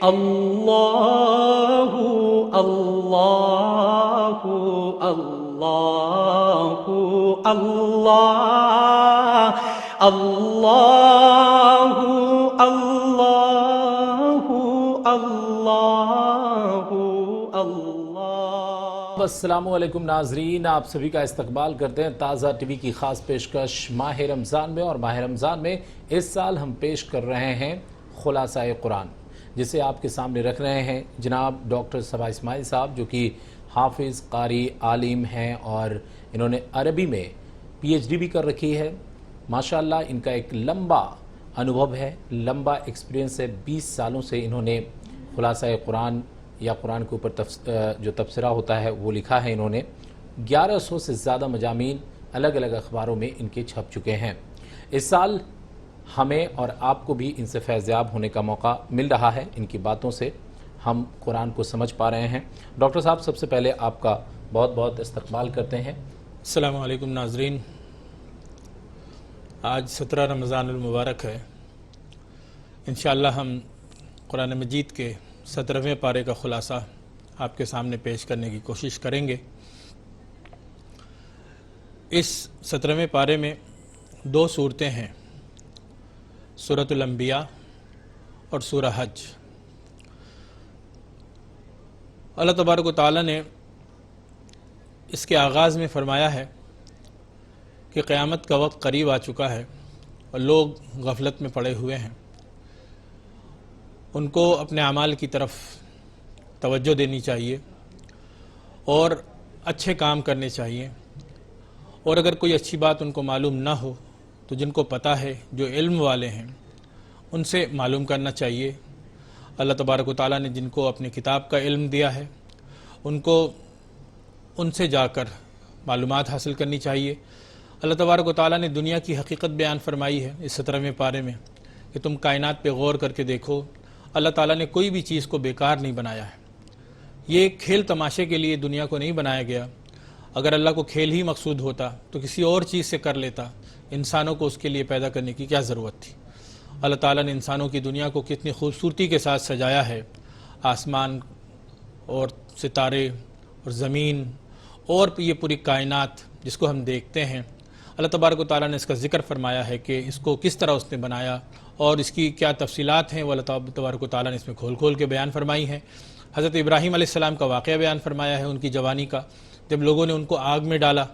اللہ اللہ اللہ اللہ اللہ اللہ اللہ اللہ۔ السلام علیکم ناظرین، آپ سبھی کا استقبال کرتے ہیں تازہ ٹی وی کی خاص پیشکش ماہ رمضان میں، اور ماہ رمضان میں اس سال ہم پیش کر رہے ہیں خلاصہ قرآن، جسے آپ کے سامنے رکھ رہے ہیں جناب ڈاکٹر صبا اسماعیل صاحب، جو کہ حافظ، قاری، عالم ہیں، اور انہوں نے عربی میں پی ایچ ڈی بھی کر رکھی ہے۔ ماشاءاللہ ان کا ایک لمبا انوبھو ہے، لمبا ایکسپیرینس ہے، 20 سالوں سے انہوں نے خلاصہ قرآن یا قرآن کے اوپر جو تبصرہ ہوتا ہے وہ لکھا ہے۔ انہوں نے 1100 سے زیادہ مضامین الگ الگ اخباروں میں ان کے چھپ چکے ہیں۔ اس سال ہمیں اور آپ کو بھی ان سے فیضیاب ہونے کا موقع مل رہا ہے، ان کی باتوں سے ہم قرآن کو سمجھ پا رہے ہیں۔ ڈاکٹر صاحب، سب سے پہلے آپ کا بہت بہت استقبال کرتے ہیں۔ السلام علیکم ناظرین، آج 17 رمضان المبارک ہے۔ انشاءاللہ ہم قرآن مجید کے 17ویں پارے کا خلاصہ آپ کے سامنے پیش کرنے کی کوشش کریں گے۔ اس 17ویں پارے میں 2 صورتیں ہیں، سورۃ الانبیاء اور سورہ حج۔ اللہ تبارک و تعالی نے اس کے آغاز میں فرمایا ہے کہ قیامت کا وقت قریب آ چکا ہے اور لوگ غفلت میں پڑے ہوئے ہیں، ان کو اپنے اعمال کی طرف توجہ دینی چاہیے اور اچھے کام کرنے چاہیے، اور اگر کوئی اچھی بات ان کو معلوم نہ ہو تو جن کو پتہ ہے، جو علم والے ہیں، ان سے معلوم کرنا چاہیے۔ اللہ تبارک و تعالیٰ نے جن کو اپنی کتاب کا علم دیا ہے ان کو ان سے جا کر معلومات حاصل کرنی چاہیے۔ اللہ تبارک و تعالیٰ نے دنیا کی حقیقت بیان فرمائی ہے اس 17ویں پارے میں کہ تم کائنات پہ غور کر کے دیکھو، اللہ تعالیٰ نے کوئی بھی چیز کو بیکار نہیں بنایا ہے۔ یہ کھیل تماشے کے لیے دنیا کو نہیں بنایا گیا۔ اگر اللہ کو کھیل ہی مقصود ہوتا تو کسی اور چیز سے کر لیتا، انسانوں کو اس کے لیے پیدا کرنے کی کیا ضرورت تھی؟ اللہ تعالیٰ نے انسانوں کی دنیا کو کتنی خوبصورتی کے ساتھ سجایا ہے، آسمان اور ستارے اور زمین اور یہ پوری کائنات جس کو ہم دیکھتے ہیں، اللہ تبارک و تعالیٰ نے اس کا ذکر فرمایا ہے کہ اس کو کس طرح اس نے بنایا اور اس کی کیا تفصیلات ہیں، وہ اللہ تبارک و تعالیٰ نے اس میں کھول کھول کے بیان فرمائی ہیں۔ حضرت ابراہیم علیہ السلام کا واقعہ بیان فرمایا ہے، ان کی جوانی کا، جب لوگوں نے ان کو آگ میں ڈالا،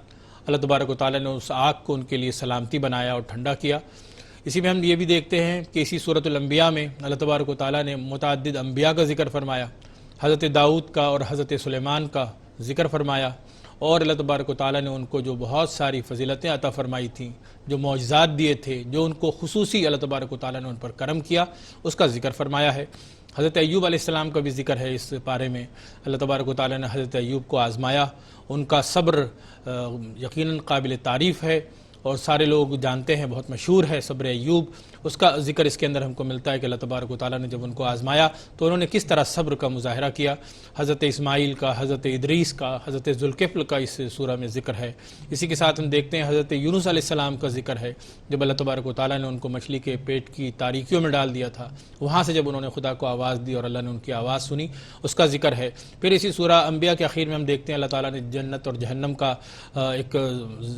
اللہ تبارک و تعالیٰ نے اس آگ کو ان کے لیے سلامتی بنایا اور ٹھنڈا کیا۔ اسی میں ہم یہ بھی دیکھتے ہیں کہ اسی سورۃ الانبیاء میں اللہ تبارک و تعالیٰ نے متعدد انبیاء کا ذکر فرمایا، حضرت داؤد کا اور حضرت سلیمان کا ذکر فرمایا، اور اللہ تبارک و تعالیٰ نے ان کو جو بہت ساری فضیلتیں عطا فرمائی تھیں، جو معجزات دیے تھے، جو ان کو خصوصی اللہ تبارک و تعالیٰ نے ان پر کرم کیا، اس کا ذکر فرمایا ہے۔ حضرت ایوب علیہ السلام کا بھی ذکر ہے اس پارے میں۔ اللہ تبارک و تعالیٰ نے حضرت ایوب کو آزمایا، ان کا صبر یقیناً قابل تعریف ہے اور سارے لوگ جانتے ہیں، بہت مشہور ہے صبر ایوب۔ اس کا ذکر اس کے اندر ہم کو ملتا ہے کہ اللہ تبارک و تعالیٰ نے جب ان کو آزمایا تو انہوں نے کس طرح صبر کا مظاہرہ کیا۔ حضرت اسماعیل کا، حضرت ادریس کا، حضرت ذوالکفل کا اس سورہ میں ذکر ہے۔ اسی کے ساتھ ہم دیکھتے ہیں حضرت یونس علیہ السلام کا ذکر ہے، جب اللہ تبارک و تعالیٰ نے ان کو مچھلی کے پیٹ کی تاریکیوں میں ڈال دیا تھا، وہاں سے جب انہوں نے خدا کو آواز دی اور اللہ نے ان کی آواز سنی، اس کا ذکر ہے۔ پھر اسی سورہ انبیاء کے اخیر میں ہم دیکھتے ہیں اللہ تعالیٰ نے جنت اور جہنم کا ایک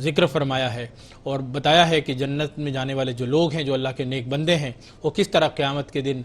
ذکر فرمایا ہے اور بتایا ہے کہ جنت میں جانے والے جو لوگ ہیں، جو اللہ کے نیک بندے ہیں، وہ کس طرح قیامت کے دن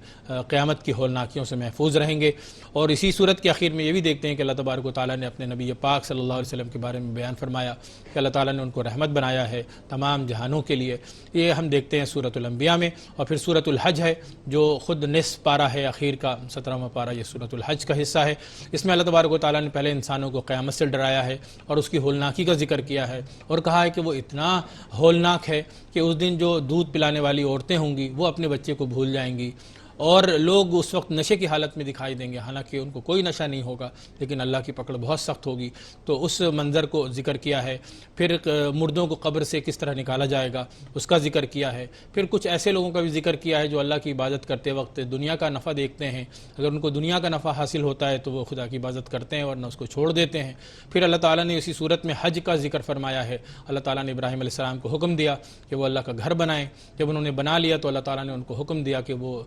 قیامت کی ہولناکیوں سے محفوظ رہیں گے۔ اور اسی صورت کے اخیر میں یہ بھی دیکھتے ہیں کہ اللہ تبارک و تعالیٰ نے اپنے نبی پاک صلی اللہ علیہ وسلم کے بارے میں بیان فرمایا کہ اللہ تعالیٰ نے ان کو رحمت بنایا ہے تمام جہانوں کے لیے۔ یہ ہم دیکھتے ہیں سورۃ الانبیاء میں۔ اور پھر سورۃ الحج ہے جو خود نصف پارہ ہے، اخیر کا 17واں پارہ یہ سورۃ الحج کا حصہ ہے۔ اس میں اللہ تبارک و تعالیٰ نے پہلے انسانوں کو قیامت سے ڈرایا ہے اور اس کی ہولناکی کا ذکر کیا ہے، اور کہا ہے کہ وہ اتنا ہولناک ہے کہ اس دن جو دودھ پلانے والی عورتیں ہوں گی وہ اپنے بچے کو بھول جائیں گی، اور لوگ اس وقت نشے کی حالت میں دکھائی دیں گے، حالانکہ ان کو کوئی نشہ نہیں ہوگا، لیکن اللہ کی پکڑ بہت سخت ہوگی۔ تو اس منظر کو ذکر کیا ہے۔ پھر مردوں کو قبر سے کس طرح نکالا جائے گا، اس کا ذکر کیا ہے۔ پھر کچھ ایسے لوگوں کا بھی ذکر کیا ہے جو اللہ کی عبادت کرتے وقت دنیا کا نفع دیکھتے ہیں، اگر ان کو دنیا کا نفع حاصل ہوتا ہے تو وہ خدا کی عبادت کرتے ہیں ورنہ اس کو چھوڑ دیتے ہیں۔ پھر اللہ تعالیٰ نے اسی صورت میں حج کا ذکر فرمایا ہے۔ اللہ تعالیٰ نے ابراہیم علیہ السلام کو حکم دیا کہ وہ اللہ کا گھر بنائیں۔ جب انہوں نے بنا لیا تو اللہ تعالیٰ نے ان کو حکم دیا کہ وہ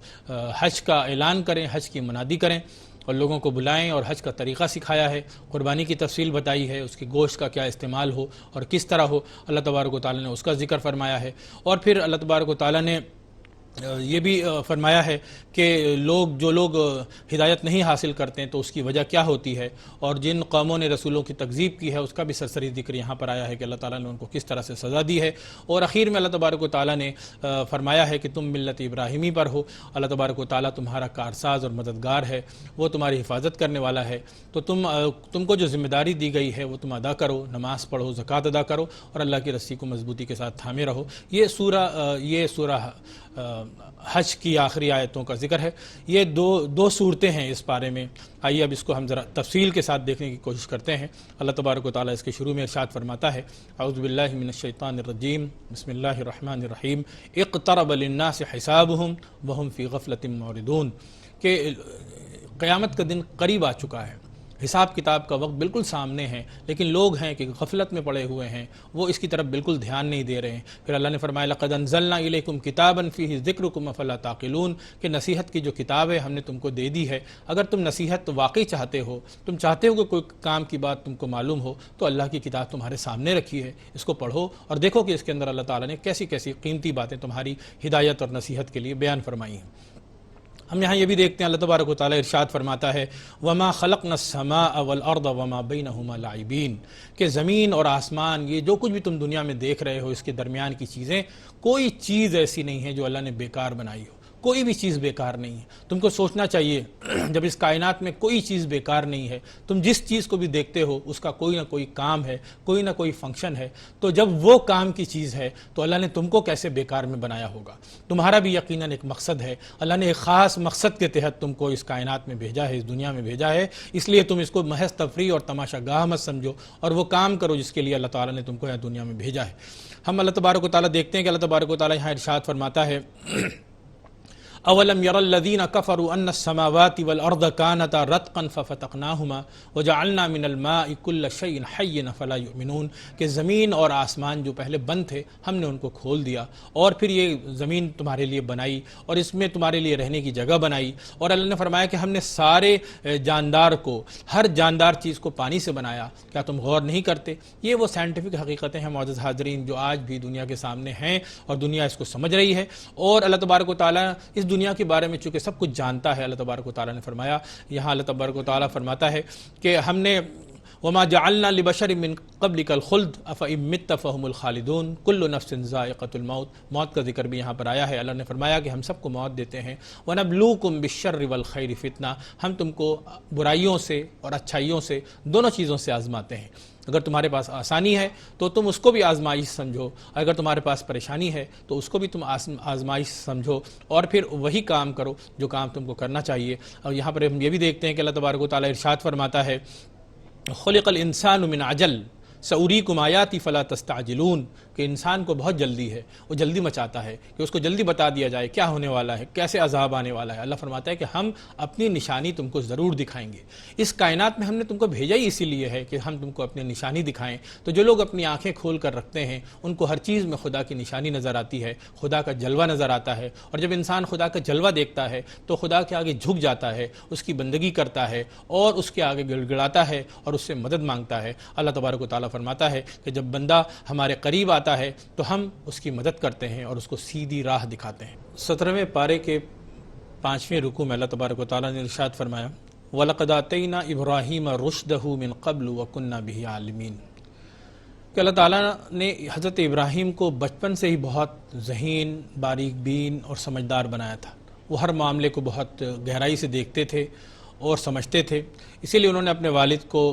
حج کا اعلان کریں، حج کی منادی کریں اور لوگوں کو بلائیں اور حج کا طریقہ سکھایا ہے، قربانی کی تفصیل بتائی ہے، اس کی گوشت کا کیا استعمال ہو اور کس طرح ہو، اللہ تبارک و تعالیٰ نے اس کا ذکر فرمایا ہے۔ اور پھر اللہ تبارک و تعالیٰ نے یہ بھی فرمایا ہے کہ جو لوگ ہدایت نہیں حاصل کرتے ہیں تو اس کی وجہ کیا ہوتی ہے، اور جن قوموں نے رسولوں کی تکذیب کی ہے اس کا بھی سرسری ذکر یہاں پر آیا ہے کہ اللہ تعالیٰ نے ان کو کس طرح سے سزا دی ہے۔ اور اخیر میں اللہ تبارک و تعالیٰ نے فرمایا ہے کہ تم ملت ابراہیمی پر ہو، اللہ تبارک و تعالیٰ تمہارا کارساز اور مددگار ہے، وہ تمہاری حفاظت کرنے والا ہے، تو تم کو جو ذمہ داری دی گئی ہے وہ تم ادا کرو، نماز پڑھو، زکوٰۃ ادا کرو اور اللہ کی رسی کو مضبوطی کے ساتھ تھامے رہو۔ یہ سورہ حج کی آخری آیتوں کا ذکر ہے۔ یہ دو صورتیں ہیں اس بارے میں۔ آئیے اب اس کو ہم ذرا تفصیل کے ساتھ دیکھنے کی کوشش کرتے ہیں۔ اللہ تبارک و تعالیٰ اس کے شروع میں ارشاد فرماتا ہے، اعوذ باللہ من الشیطان الرجیم، بسم اللہ الرحمن الرحیم، اقترب للناس حسابهم وهم فی غفلۃ معرضون، کہ قیامت کا دن قریب آ چکا ہے، حساب کتاب کا وقت بالکل سامنے ہے، لیکن لوگ ہیں کہ غفلت میں پڑے ہوئے ہیں، وہ اس کی طرف بالکل دھیان نہیں دے رہے ہیں۔ پھر اللہ نے فرمایا لقد انزلنا الیکم کتابا فیہ ذکرکم افلا تعقلون، کہ نصیحت کی جو کتاب ہے ہم نے تم کو دے دی ہے، اگر تم نصیحت واقعی چاہتے ہو، تم چاہتے ہو کہ کوئی کام کی بات تم کو معلوم ہو، تو اللہ کی کتاب تمہارے سامنے رکھی ہے، اس کو پڑھو اور دیکھو کہ اس کے اندر اللہ تعالیٰ نے کیسی کیسی قیمتی باتیں تمہاری ہدایت اور نصیحت کے لیے بیان فرمائی ہیں۔ ہم یہاں یہ بھی دیکھتے ہیں اللہ تبارک و تعالیٰ ارشاد فرماتا ہے وَمَا خَلَقْنَا السَّمَاءَ وَالْأَرْضَ وَمَا بَيْنَهُمَا لَاعِبِينَ، کہ زمین اور آسمان، یہ جو کچھ بھی تم دنیا میں دیکھ رہے ہو، اس کے درمیان کی چیزیں، کوئی چیز ایسی نہیں ہے جو اللہ نے بیکار بنائی ہو، کوئی بھی چیز بیکار نہیں ہے۔ تم کو سوچنا چاہیے جب اس کائنات میں کوئی چیز بیکار نہیں ہے، تم جس چیز کو بھی دیکھتے ہو اس کا کوئی نہ کوئی کام ہے، کوئی نہ کوئی فنکشن ہے، تو جب وہ کام کی چیز ہے تو اللہ نے تم کو کیسے بیکار میں بنایا ہوگا؟ تمہارا بھی یقیناً ایک مقصد ہے، اللہ نے ایک خاص مقصد کے تحت تم کو اس کائنات میں بھیجا ہے، اس دنیا میں بھیجا ہے، اس لیے تم اس کو محض تفریح اور تماشا گاہ مت سمجھو اور وہ کام کرو جس کے لیے اللہ تعالیٰ نے تم کو یہاں دنیا میں بھیجا ہے۔ ہم اللہ تبارک و تعالیٰ دیکھتے ہیں کہ اللہ تبارک و تعالیٰ یہاں ارشاد فرماتا ہے اولم یر الذین کفروا ان السماوات والارض کانتا رتقا ففتقناہما وجعلنا من الماء کل شیء حی فلا یؤمنون، کہ زمین اور آسمان جو پہلے بند تھے ہم نے ان کو کھول دیا اور پھر یہ زمین تمہارے لیے بنائی اور اس میں تمہارے لیے رہنے کی جگہ بنائی، اور اللہ نے فرمایا کہ ہم نے سارے جاندار کو، ہر جاندار چیز کو پانی سے بنایا، کیا تم غور نہیں کرتے؟ یہ وہ سائنٹیفک حقیقتیں ہیں معزز حاضرین جو آج بھی دنیا کے سامنے ہیں اور دنیا اس کو سمجھ رہی ہے، اور اللہ تبارک و تعالیٰ اس دنیا کے بارے میں چونکہ سب کچھ جانتا ہے۔ اللہ تبارک و تعالیٰ نے فرمایا، یہاں اللہ تبارک و تعالیٰ فرماتا ہے کہ ہم نے وما جعلنا لبشر من قبلک الخلد افإن مت فهم الخالدون کل نفس ذائقۃ الموت، موت کا ذکر بھی یہاں پر آیا ہے۔ اللہ نے فرمایا کہ ہم سب کو موت دیتے ہیں، ونبلوکم بالشر والخیر فتنہ، ہم تم کو برائیوں سے اور اچھائیوں سے، دونوں چیزوں سے آزماتے ہیں۔ اگر تمہارے پاس آسانی ہے تو تم اس کو بھی آزمائش سمجھو، اگر تمہارے پاس پریشانی ہے تو اس کو بھی تم آزمائش سمجھو اور پھر وہی کام کرو جو کام تم کو کرنا چاہیے۔ اور یہاں پر ہم یہ بھی دیکھتے ہیں کہ اللہ تبارک و تعالیٰ ارشاد فرماتا ہے خلق الانسان من عجل سأریکم آیاتی فلا تستعجلون، کہ انسان کو بہت جلدی ہے، وہ جلدی مچاتا ہے کہ اس کو جلدی بتا دیا جائے کیا ہونے والا ہے، کیسے عذاب آنے والا ہے۔ اللہ فرماتا ہے کہ ہم اپنی نشانی تم کو ضرور دکھائیں گے، اس کائنات میں ہم نے تم کو بھیجا ہی اسی لیے ہے کہ ہم تم کو اپنی نشانی دکھائیں۔ تو جو لوگ اپنی آنکھیں کھول کر رکھتے ہیں ان کو ہر چیز میں خدا کی نشانی نظر آتی ہے، خدا کا جلوہ نظر آتا ہے، اور جب انسان خدا کا جلوہ دیکھتا ہے تو خدا کے آگے جھک جاتا ہے، اس کی بندگی کرتا ہے اور اس کے آگے گڑ گڑاتا ہے اور اس سے مدد مانگتا ہے۔ اللہ تبارک و تعالیٰ فرماتا ہے کہ جب بندہ ہمارے قریب آتا ہے تو ہم اس کی مدد کرتے ہیں اور اس کو سیدھی راہ دکھاتے ہیں۔ 17ویں پارے کے 5ویں رکوع میں اللہ تبارک و تعالیٰ نے ارشاد فرمایا وَلَقَدْ آتَيْنَا إِبْرَاهِيمَ رُشْدَهُ مِنْ قَبْلُ وَكُنَّا بِهِ عَالِمِينَ، کہ اللہ تعالیٰ نے حضرت ابراہیم کو بچپن سے ہی بہت ذہین، باریک بین اور سمجھدار بنایا تھا۔ وہ ہر معاملے کو بہت گہرائی سے دیکھتے تھے اور سمجھتے تھے، اسی لیے انہوں نے اپنے والد کو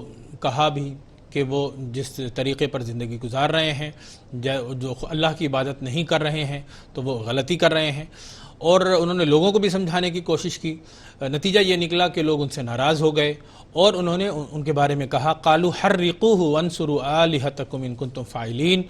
کہا بھی کہ وہ جس طریقے پر زندگی گزار رہے ہیں، جو اللہ کی عبادت نہیں کر رہے ہیں تو وہ غلطی کر رہے ہیں، اور انہوں نے لوگوں کو بھی سمجھانے کی کوشش کی۔ نتیجہ یہ نکلا کہ لوگ ان سے ناراض ہو گئے اور انہوں نے ان کے بارے میں کہا قالوا حرقوه وانصروا آلهتكم ان كنتم فاعلین،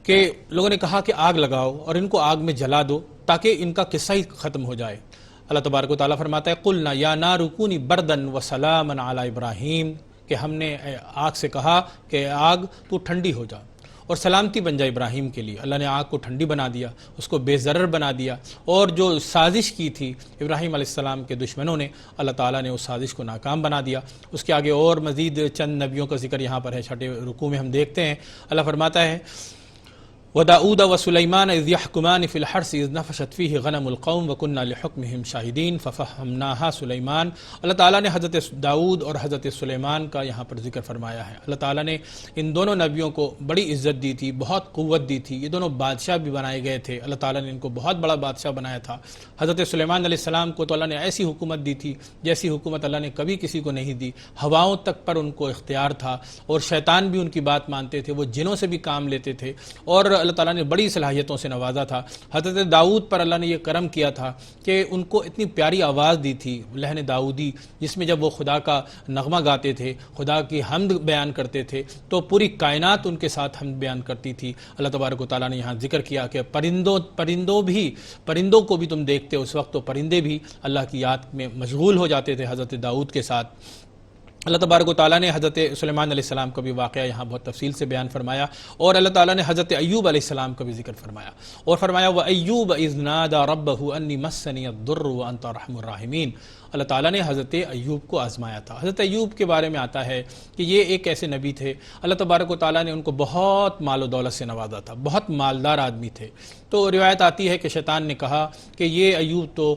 کہ لوگوں نے کہا کہ آگ لگاؤ اور ان کو آگ میں جلا دو تاکہ ان کا قصہ ہی ختم ہو جائے۔ اللہ تبارک و تعالیٰ فرماتا ہے قلنا یا نار کونی بردا وسلاما علی ابراہیم، کہ ہم نے آگ سے کہا کہ آگ تو ٹھنڈی ہو جا اور سلامتی بن جائے ابراہیم کے لیے۔ اللہ نے آگ کو ٹھنڈی بنا دیا، اس کو بے ضرر بنا دیا، اور جو سازش کی تھی ابراہیم علیہ السلام کے دشمنوں نے، اللہ تعالیٰ نے اس سازش کو ناکام بنا دیا۔ اس کے آگے اور مزید چند نبیوں کا ذکر یہاں پر ہے، چھٹے رکوع میں ہم دیکھتے ہیں، اللہ فرماتا ہے وَدَاؤُودَ وَسُلَيْمَانَ إِذْ يَحْكُمَانِ فِي الْحَرْثِ إِذْ نَفَشَتْ فِيهِ غَنَمُ الْقَوْمِ وَكُنَّا لِحُكْمِهِمْ شَاهِدِينَ فَفَهَّمْنَاهَا سُلَيْمَانَ۔ اللہ تعالیٰ نے حضرت داؤد اور حضرت سلیمان کا یہاں پر ذکر فرمایا ہے۔ اللہ تعالیٰ نے ان دونوں نبیوں کو بڑی عزت دی تھی، بہت قوت دی تھی، یہ دونوں بادشاہ بھی بنائے گئے تھے، اللہ تعالیٰ نے ان کو بہت بڑا بادشاہ بنایا تھا۔ حضرت سلیمان علیہ السلام کو تو اللہ نے ایسی حکومت دی تھی جیسی حکومت اللہ نے کبھی کسی کو نہیں دی، ہواؤں تک پر ان کو اختیار تھا، اور شیطان بھی ان کی بات مانتے تھے، وہ جنوں سے بھی کام لیتے تھے، اور اللہ تعالیٰ نے بڑی صلاحیتوں سے نوازا تھا۔ حضرت داؤد پر اللہ نے یہ کرم کیا تھا کہ ان کو اتنی پیاری آواز دی تھی، لحن داؤدی، جس میں جب وہ خدا کا نغمہ گاتے تھے، خدا کی حمد بیان کرتے تھے، تو پوری کائنات ان کے ساتھ حمد بیان کرتی تھی۔ اللہ تبارک و تعالیٰ نے یہاں ذکر کیا کہ پرندوں کو بھی تم دیکھتے ہو، اس وقت تو پرندے بھی اللہ کی یاد میں مشغول ہو جاتے تھے حضرت داؤد کے ساتھ۔ اللہ تبارک و تعالیٰ نے حضرت سلیمان علیہ السلام کا بھی واقعہ یہاں بہت تفصیل سے بیان فرمایا، اور اللہ تعالیٰ نے حضرت ایوب علیہ السلام کا بھی ذکر فرمایا، اور فرمایا وَأَيُّوبَ إِذْ نَادَى رَبَّهُ أَنِّي مَسَّنِيَ الضُّرُّ وَأَنْتَ أَرْحَمُ الرَّاحِمِينَ۔ اللہ تعالیٰ نے حضرت ایوب کو آزمایا تھا۔ حضرت ایوب کے بارے میں آتا ہے کہ یہ ایک ایسے نبی تھے، اللہ تبارک و تعالیٰ نے ان کو بہت مال و دولت سے نوازا تھا، بہت مالدار آدمی تھے۔ تو روایت آتی ہے کہ شیطان نے کہا کہ یہ ایوب تو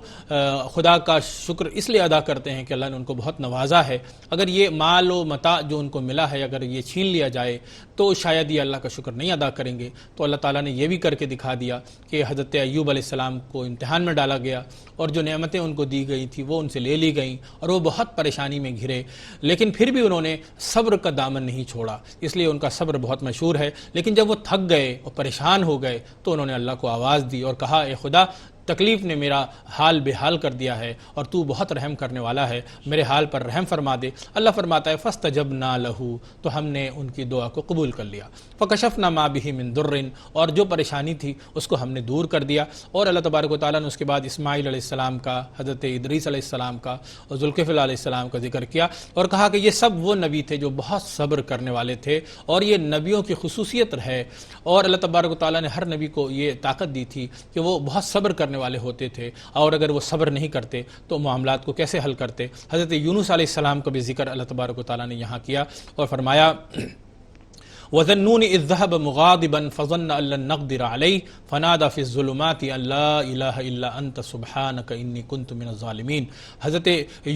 خدا کا شکر اس لیے ادا کرتے ہیں کہ اللہ نے ان کو بہت نوازا ہے، اگر یہ مال و متاع جو ان کو ملا ہے اگر یہ چھین لیا جائے تو شاید یہ اللہ کا شکر نہیں ادا کریں گے۔ تو اللہ تعالیٰ نے یہ بھی کر کے دکھا دیا کہ حضرت ایوب علیہ السلام کو امتحان میں ڈالا گیا، اور جو نعمتیں ان کو دی گئی تھیں وہ ان سے لے لی گئیں، اور وہ بہت پریشانی میں گھرے، لیکن پھر بھی انہوں نے صبر کا دامن نہیں چھوڑا، اس لیے ان کا صبر بہت مشہور ہے۔ لیکن جب وہ تھک گئے اور پریشان ہو گئے تو انہوں نے اللہ کو آواز دی اور کہا اے خدا، تکلیف نے میرا حال بے حال کر دیا ہے، اور تو بہت رحم کرنے والا ہے، میرے حال پر رحم فرما دے۔ اللہ فرماتا ہے فَاسْتَجَبْنَا لَهُ، تو ہم نے ان کی دعا کو قبول کر لیا۔ فَكَشَفْنَا مَا بِهِ مِن ضُرٍّ، اور جو پریشانی تھی اس کو ہم نے دور کر دیا۔ اور اللہ تبارک و تعالیٰ نے اس کے بعد اسماعیل علیہ السلام کا، حضرت ادریس علیہ السلام کا اور ذوالکفل علیہ السلام کا ذکر کیا، اور کہا کہ یہ سب وہ نبی تھے جو بہت صبر کرنے والے تھے، اور یہ نبیوں کی خصوصیت ہے، اور اللہ تبارک و تعالیٰ نے ہر نبی کو یہ طاقت دی تھی کہ وہ بہت صبر کرنے والے ہوتے تھے، اور اگر وہ صبر نہیں کرتے تو معاملات کو کیسے حل کرتے۔ حضرت یونس علیہ السلام کا بھی ذکر اللہ تبارک و تعالیٰ نے یہاں کیا، اور فرمایا وَذَنُّونِ إِذْ ذَهَبَ مُغَاضِبًا فَظَنَّ أَن لَّن نَّقْدِرَ عَلَيْهِ فَنَادَىٰ فِي الظُّلُمَاتِ أَن لَّا إِلَٰهَ إِلَّا أَنتَ سُبْحَانَكَ إِنِّي كُنتُ مِنَ الظَّالِمِينَ۔ حضرت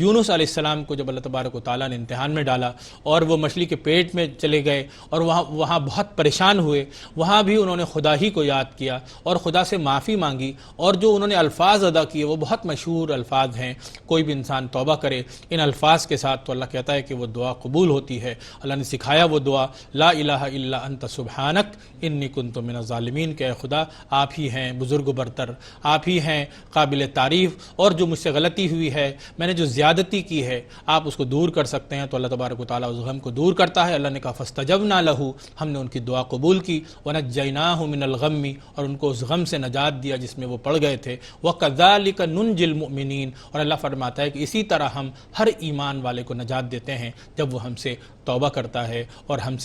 یونس علیہ السلام کو جب اللہ تبارک و تعالیٰ نے امتحان میں ڈالا اور وہ مچھلی کے پیٹ میں چلے گئے اور وہاں بہت پریشان ہوئے، وہاں بھی انہوں نے خدا ہی کو یاد کیا اور خدا سے معافی مانگی، اور جو انہوں نے الفاظ ادا کیے وہ بہت مشہور الفاظ ہیں۔ کوئی بھی انسان توبہ کرے ان الفاظ کے ساتھ تو اللہ کہتا ہے کہ وہ دعا قبول ہوتی ہے۔ اللہ نے سکھایا وہ دعا، لا الہ الا انت سبحانک انی کنت من الظالمین، کہ اے خدا آپ ہی ہیں بزرگ و برتر، آپ ہی ہیں قابل تعریف، اور جو مجھ سے غلطی ہوئی ہے، میں نے جو زیادتی کی ہے، آپ اس کو دور کر سکتے ہیں۔ تو اللہ تبارک و تعالیٰ اس غم کو دور کرتا ہے۔ اللہ نے کہا فاستجبنا لہ، ہم نے ان کی دعا قبول کی، ونجیناہ من الغم، اور ان کو اس غم سے نجات دیا جس میں وہ پڑ گئے تھے۔ وکذالک ننجی المؤمنین، اور اللہ فرماتا ہے کہ اسی طرح ہم ہر ایمان والے کو نجات دیتے ہیں جب وہ ہم سے توبہ کرتا ہے اور ہم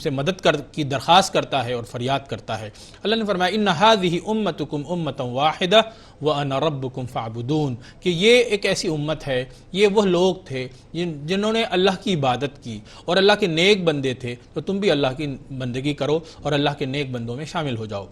سے مدد کی درخواست کرتا ہے اور فریاد کرتا ہے۔ اللہ نے فرمایا ان ھذہ امتکم امۃ واحدہ وانا ربکم فاعبدون، کہ یہ ایک ایسی امت ہے، یہ وہ لوگ تھے جنہوں نے اللہ کی عبادت کی اور اللہ کے نیک بندے تھے، تو تم بھی اللہ کی بندگی کرو اور اللہ کے نیک بندوں میں شامل ہو جاؤ۔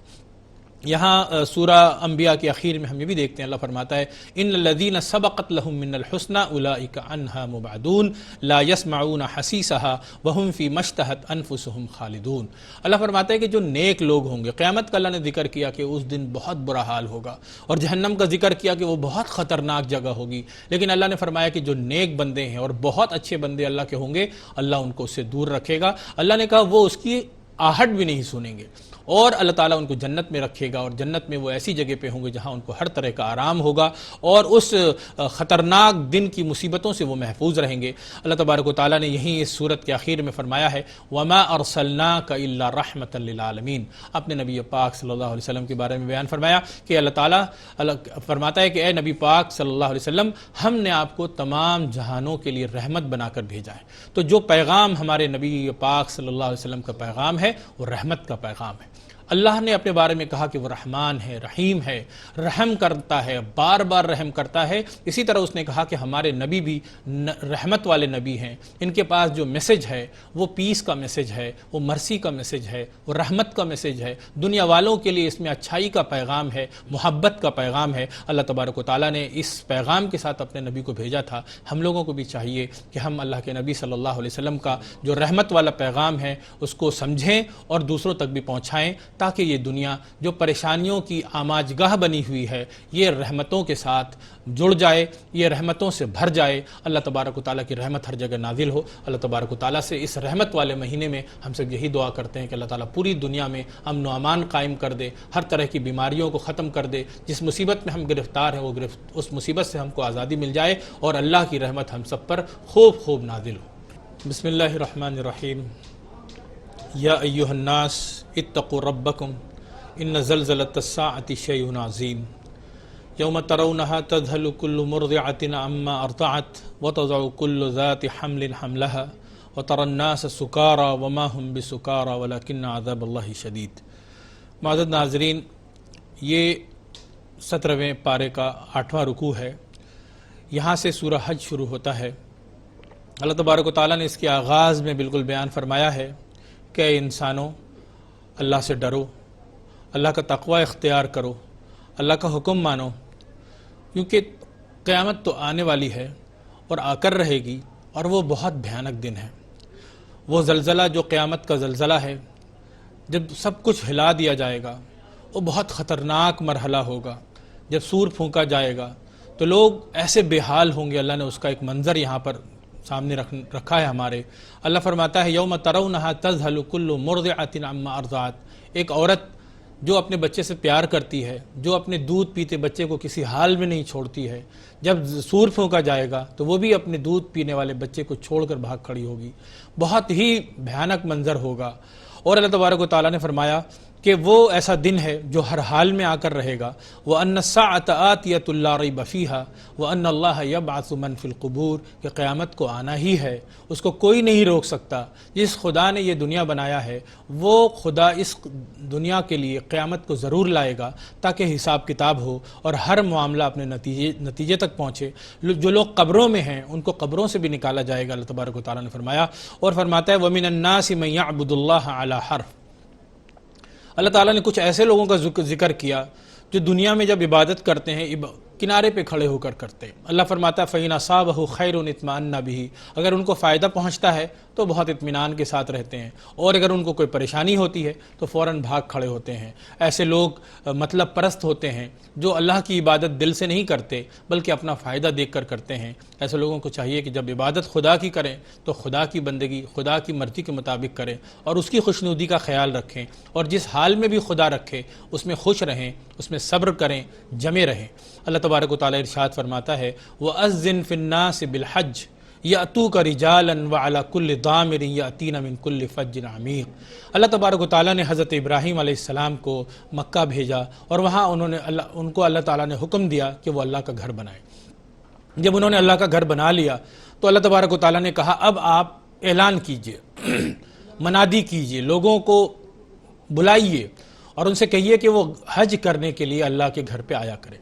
یہاں سورہ انبیاء کے اخیر میں ہم یہ بھی دیکھتے ہیں، اللہ فرماتا ہے ان الذین سبقت لهم من الحسنى اولئک عنها مبعدون لا يسمعون حسیسها وهم فی ما اشتهت انفسهم خالدون۔ اللہ فرماتا ہے کہ جو نیک لوگ ہوں گے، قیامت کا اللہ نے ذکر کیا کہ اس دن بہت برا حال ہوگا، اور جہنم کا ذکر کیا کہ وہ بہت خطرناک جگہ ہوگی، لیکن اللہ نے فرمایا کہ جو نیک بندے ہیں اور بہت اچھے بندے اللہ کے ہوں گے، اللہ ان کو اس سے دور رکھے گا۔ اللہ نے کہا وہ اس کی آہٹ بھی نہیں سنیں گے، اور اللہ تعالیٰ ان کو جنت میں رکھے گا، اور جنت میں وہ ایسی جگہ پہ ہوں گے جہاں ان کو ہر طرح کا آرام ہوگا، اور اس خطرناک دن کی مصیبتوں سے وہ محفوظ رہیں گے۔ اللہ تبارک و تعالیٰ نے یہیں اس صورت کے آخر میں فرمایا ہے وَمَا أَرْسَلْنَاكَ إِلَّا رَحْمَةً لِلْعَالَمِينَ، اپنے نبی پاک صلی اللہ علیہ وسلم کے بارے میں بیان فرمایا کہ اللہ تعالیٰ فرماتا ہے کہ اے نبی پاک صلی اللہ علیہ وسلم، ہم نے آپ کو تمام جہانوں کے لیے رحمت بنا کر بھیجا ہے۔ تو جو پیغام ہمارے نبی پاک صلی اللہ علیہ وسلم کا پیغام ہے ہے وہ رحمت کا پیغام ہے۔ اللہ نے اپنے بارے میں کہا کہ وہ رحمان ہے، رحیم ہے، رحم کرتا ہے، بار بار رحم کرتا ہے۔ اسی طرح اس نے کہا کہ ہمارے نبی بھی رحمت والے نبی ہیں، ان کے پاس جو میسج ہے وہ پیس کا میسج ہے، وہ مرسی کا میسج ہے، وہ رحمت کا میسج ہے، دنیا والوں کے لیے اس میں اچھائی کا پیغام ہے، محبت کا پیغام ہے۔ اللہ تبارک و تعالیٰ نے اس پیغام کے ساتھ اپنے نبی کو بھیجا تھا۔ ہم لوگوں کو بھی چاہیے کہ ہم اللہ کے نبی صلی اللہ علیہ وسلم کا جو رحمت والا پیغام ہے اس کو سمجھیں اور دوسروں تک بھی پہنچائیں، تاکہ یہ دنیا جو پریشانیوں کی آماج گاہ بنی ہوئی ہے یہ رحمتوں کے ساتھ جڑ جائے، یہ رحمتوں سے بھر جائے۔ اللہ تبارک و تعالیٰ کی رحمت ہر جگہ نازل ہو۔ اللہ تبارک و تعالیٰ سے اس رحمت والے مہینے میں ہم سب یہی دعا کرتے ہیں کہ اللہ تعالیٰ پوری دنیا میں امن و امان قائم کر دے، ہر طرح کی بیماریوں کو ختم کر دے، جس مصیبت میں ہم گرفتار ہیں اس مصیبت سے ہم کو آزادی مل جائے اور اللہ کی رحمت ہم سب پر خوب خوب نازل ہو۔ بسم اللہ الرحمن الرحیم۔ یا ایہا الناس اتقوا ربکم ان زلزلۃ الساعۃ شیء عظیم یوم ترونها تذہل کل مرضعۃ عما ارضعت وتضع کل ذات حمل حملها وترى الناس سکارى وما هم بسکارى ولکن عذاب اللہ شدید۔ معزز ناظرین، یہ 17ویں پارے کا 8واں رکوع ہے۔ یہاں سے سورہ حج شروع ہوتا ہے۔ اللہ تبارک و تعالیٰ نے اس کے آغاز میں بالکل بیان فرمایا ہے کہ اے انسانوں، اللہ سے ڈرو، اللہ کا تقوی اختیار کرو، اللہ کا حکم مانو، کیونکہ قیامت تو آنے والی ہے اور آ کر رہے گی، اور وہ بہت بھیانک دن ہے۔ وہ زلزلہ جو قیامت کا زلزلہ ہے، جب سب کچھ ہلا دیا جائے گا، وہ بہت خطرناک مرحلہ ہوگا۔ جب سور پھونکا جائے گا تو لوگ ایسے بے حال ہوں گے۔ اللہ نے اس کا ایک منظر یہاں پر سامنے رکھا ہے ہمارے۔ اللہ فرماتا ہے یوم ترونہا تذہل کل مرضعۃ عما ارضعت۔ ایک عورت جو اپنے بچے سے پیار کرتی ہے، جو اپنے دودھ پیتے بچے کو کسی حال میں نہیں چھوڑتی ہے، جب سور پھونکا جائے گا تو وہ بھی اپنے دودھ پینے والے بچے کو چھوڑ کر بھاگ کھڑی ہوگی۔ بہت ہی بھیانک منظر ہوگا۔ اور اللہ تبارک و تعالیٰ نے فرمایا کہ وہ ایسا دن ہے جو ہر حال میں آ کر رہے گا۔ وَأَنَّ السَّاعَةَ آتِيَةٌ لَا رَيْبَ فِيهَا وَأَنَّ اللَّهَ يَبْعَثُ مَن فِي الْقُبُورِ، کہ قیامت کو آنا ہی ہے، اس کو کوئی نہیں روک سکتا۔ جس خدا نے یہ دنیا بنایا ہے وہ خدا اس دنیا کے لیے قیامت کو ضرور لائے گا، تاکہ حساب کتاب ہو اور ہر معاملہ اپنے نتیجے تک پہنچے۔ جو لوگ قبروں میں ہیں ان کو قبروں سے بھی نکالا جائے گا، اللہ تبارک و تعالیٰ نے فرمایا۔ اور فرماتا ہے وَمِنَ النَّاسِ مَن يَعْبُدُ اللَّهَ عَلَى حَرْفٍ۔ اللہ تعالیٰ نے کچھ ایسے لوگوں کا ذکر کیا جو دنیا میں جب عبادت کرتے ہیں کنارے پہ کھڑے ہو کر کرتے ہیں۔ اللہ فرماتا ہے فَإِنْ أَصَابَهُ خَيْرٌ اطْمَأَنَّ بِهِ، اگر ان کو فائدہ پہنچتا ہے تو بہت اطمینان کے ساتھ رہتے ہیں، اور اگر ان کو کوئی پریشانی ہوتی ہے تو فوراً بھاگ کھڑے ہوتے ہیں۔ ایسے لوگ مطلب پرست ہوتے ہیں جو اللہ کی عبادت دل سے نہیں کرتے بلکہ اپنا فائدہ دیکھ کر کرتے ہیں۔ ایسے لوگوں کو چاہیے کہ جب عبادت خدا کی کریں تو خدا کی بندگی خدا کی مرضی کے مطابق کریں اور اس کی خوشنودی کا خیال رکھیں، اور جس حال میں بھی خدا رکھے اس میں خوش رہیں، اس میں صبر کریں، جمے رہیں۔ اللہ تبارک و تعالیٰ ارشاد فرماتا ہے وَأَذِّن فِي النَّاسِ بِالْحَجِّ يَأْتُوكَ رِجَالًا وَعَلَى كُلِّ ضَامِرٍ يَأْتِينَ مِن كُلِّ فَجٍّ عَمِيقٍ۔ اللہ تبارک و تعالیٰ نے حضرت ابراہیم علیہ السلام کو مکہ بھیجا، اور وہاں ان کو اللہ تعالیٰ نے حکم دیا کہ وہ اللہ کا گھر بنائیں۔ جب انہوں نے اللہ کا گھر بنا لیا تو اللہ تبارک و تعالیٰ نے کہا اب آپ اعلان کیجئے، منادی کیجئے، لوگوں کو بلائیے اور ان سے کہیے کہ وہ حج کرنے کے لیے اللہ کے گھر پہ آیا کریں۔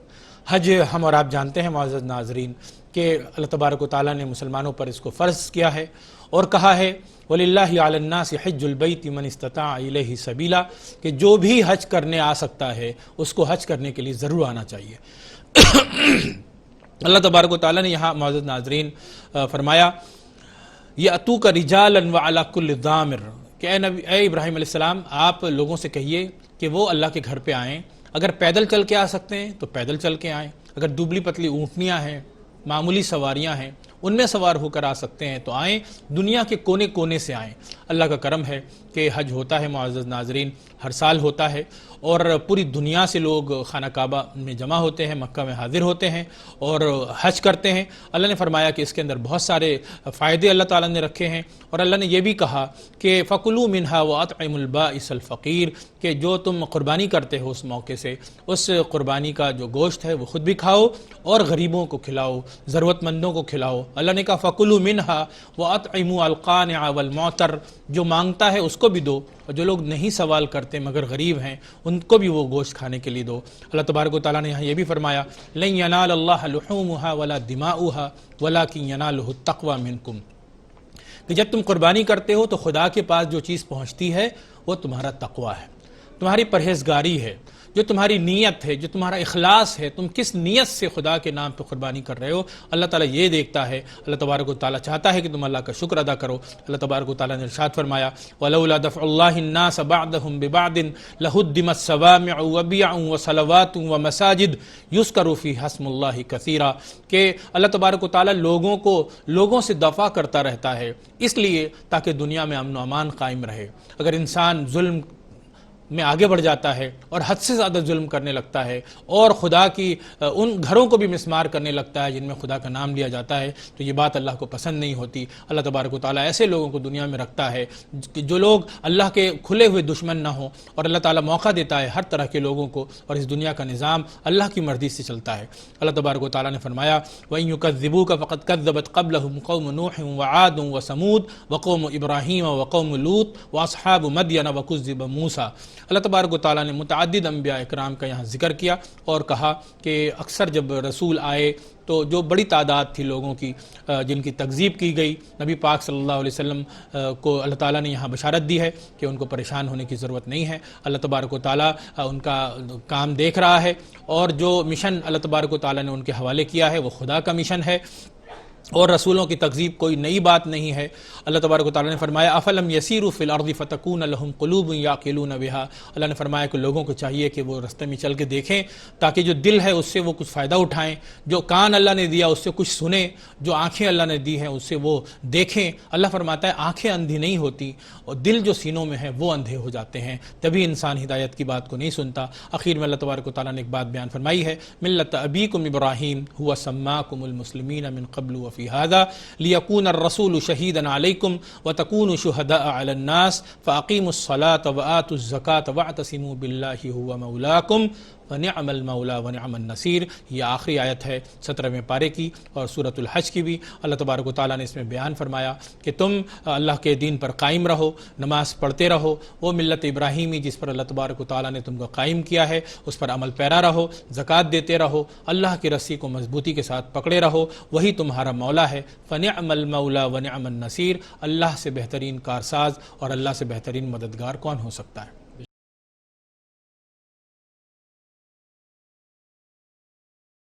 حج ہم اور آپ جانتے ہیں معزز ناظرین کہ اللہ تبارک و تعالیٰ نے مسلمانوں پر اس کو فرض کیا ہے اور کہا ہے وَلِلَّهِ عَلَى النَّاسِ حِجُّ الْبَيْتِ مَنِ اسْتَطَاعَ إِلَيْهِ سَبِيلًا، کہ جو بھی حج کرنے آ سکتا ہے اس کو حج کرنے کے لیے ضرور آنا چاہیے۔ اللہ تبارک و تعالیٰ نے یہاں معزز ناظرین فرمایا يَأْتُوكَ رِجَالًا وَعَلَى كُلِّ ضَامِرٍ، کہ اے ابراہیم علیہ السلام آپ لوگوں سے کہیے کہ وہ اللہ کے گھر پہ آئیں۔ اگر پیدل چل کے آ سکتے ہیں تو پیدل چل کے آئیں، اگر دبلی پتلی اونٹنیاں ہیں، معمولی سواریاں ہیں، ان میں سوار ہو کر آ سکتے ہیں تو آئیں، دنیا کے کونے کونے سے آئیں۔ اللہ کا کرم ہے کہ حج ہوتا ہے معزز ناظرین، ہر سال ہوتا ہے، اور پوری دنیا سے لوگ خانہ کعبہ میں جمع ہوتے ہیں، مکہ میں حاضر ہوتے ہیں اور حج کرتے ہیں۔ اللہ نے فرمایا کہ اس کے اندر بہت سارے فائدے اللہ تعالیٰ نے رکھے ہیں، اور اللہ نے یہ بھی کہا کہ فَكُلُوا مِنْهَا وَأَطْعِمُوا الْبَائِسَ الْفَقِيرَ، کہ جو تم قربانی کرتے ہو اس موقع سے، اس قربانی کا جو گوشت ہے وہ خود بھی کھاؤ اور غریبوں کو کھلاؤ، ضرورت مندوں کو کھلاؤ۔ اللہ نے کہا فَكُلُوا مِنْهَا وَأَطْعِمُوا الْقَانِعَ وَالْمُعْتَرَّ، جو مانگتا ہے اس کو بھی دو، اور جو لوگ نہیں سوال کرتے مگر غریب ہیں ان کو بھی وہ گوشت کھانے کے لیے دو۔ اللہ تبارک و تعالیٰ نے یہاں یہ بھی فرمایا لن ینال اللہ لحومها ولا دماؤها ولکن ینالہ التقوی منکم، کہ جب تم قربانی کرتے ہو تو خدا کے پاس جو چیز پہنچتی ہے وہ تمہارا تقوی ہے، تمہاری پرہیزگاری ہے، جو تمہاری نیت ہے، جو تمہارا اخلاص ہے، تم کس نیت سے خدا کے نام پہ قربانی کر رہے ہو، اللہ تعالیٰ یہ دیکھتا ہے۔ اللہ تبارک و تعالیٰ چاہتا ہے کہ تم اللہ کا شکر ادا کرو۔ اللہ تبارک و تعالیٰ نے ارشاد فرمایا وَلَوْلَا دَفْعُ اللَّهِ النَّاسَ بَعْضَهُمْ بِبَعْضٍ لَهُدِّمَتْ صَوَامِعُ وَبِيَعٌ وَصَلَوَاتٌ وَمَسَاجِدُ يُذْكَرُ فِيهَا اسْمُ اللَّهِ كَثِيرًا، کہ اللہ تبارک و تعالیٰ لوگوں سے دفاع کرتا رہتا ہے اس لیے تاکہ دنیا میں امن و امان قائم رہے۔ اگر انسان ظلم میں آگے بڑھ جاتا ہے اور حد سے زیادہ ظلم کرنے لگتا ہے اور خدا کی ان گھروں کو بھی مسمار کرنے لگتا ہے جن میں خدا کا نام لیا جاتا ہے، تو یہ بات اللہ کو پسند نہیں ہوتی۔ اللہ تبارک و تعالیٰ ایسے لوگوں کو دنیا میں رکھتا ہے جو لوگ اللہ کے کھلے ہوئے دشمن نہ ہوں، اور اللہ تعالیٰ موقع دیتا ہے ہر طرح کے لوگوں کو، اور اس دنیا کا نظام اللہ کی مرضی سے چلتا ہے۔ اللہ تبارک و تعالیٰ نے فرمایا وَإِن يُكَذِّبُوكَ فَقَدْ كَذَّبَتْ قَبْلَهُمْ قَوْمُ نُوحٍ وَعَادٌ وَثَمُودُ وَقَوْمُ إِبْرَاهِيمَ وَقَوْمُ لُوطٍ وَأَصْحَابُ مَدْيَنَ وَكُذِّبَ مُوسَىٰ۔ اللہ تبارک و تعالیٰ نے متعدد انبیاء اکرام کا یہاں ذکر کیا اور کہا کہ اکثر جب رسول آئے تو جو بڑی تعداد تھی لوگوں کی جن کی تکذیب کی گئی، نبی پاک صلی اللہ علیہ وسلم کو اللہ تعالیٰ نے یہاں بشارت دی ہے کہ ان کو پریشان ہونے کی ضرورت نہیں ہے۔ اللہ تبارک و تعالیٰ ان کا کام دیکھ رہا ہے، اور جو مشن اللہ تبارک و تعالیٰ نے ان کے حوالے کیا ہے وہ خدا کا مشن ہے، اور رسولوں کی تکذیب کوئی نئی بات نہیں ہے۔ اللہ تبارک و تعالیٰ نے فرمایا افلم یسیروا فی الارض فتکون لهم قلوب یعقلون بها، اللہ نے فرمایا کہ لوگوں کو چاہیے کہ وہ راستے میں چل کے دیکھیں تاکہ جو دل ہے اس سے وہ کچھ فائدہ اٹھائیں، جو کان اللہ نے دیا اس سے کچھ سنیں، جو آنکھیں اللہ نے دی ہیں اس سے وہ دیکھیں۔ اللہ فرماتا ہے آنکھیں اندھی نہیں ہوتی، اور دل جو سینوں میں ہے وہ اندھے ہو جاتے ہیں، تبھی انسان ہدایت کی بات کو نہیں سنتا۔ آخر میں اللہ تبارک و تعالیٰ نے ایک بات بیان فرمائی ہے ملت ابیکم ابراہیم هو سماکم المسلمین من قبل وفی هذا لیکون الرسول شہیدا علیکم وتکونوا شہداء علی الناس فاقیموا الصلاة وآتوا الزکاة واعتصموا باللہ هو مولاکم ونعم المولا ونعم النصیر۔ یہ آخری آیت ہے 17ویں پارے کی اور سورۃ الحج کی بھی۔ اللہ تبارک و تعالیٰ نے اس میں بیان فرمایا کہ تم اللہ کے دین پر قائم رہو، نماز پڑھتے رہو، وہ ملت ابراہیمی جس پر اللہ تبارک و تعالیٰ نے تم کو قائم کیا ہے اس پر عمل پیرا رہو، زکوٰۃ دیتے رہو، اللہ کی رسی کو مضبوطی کے ساتھ پکڑے رہو، وہی تمہارا مولا ہے۔ فنعم المولا ونعم النصیر، اللہ سے بہترین کارساز اور اللہ سے بہترین مددگار کون ہو سکتا ہے؟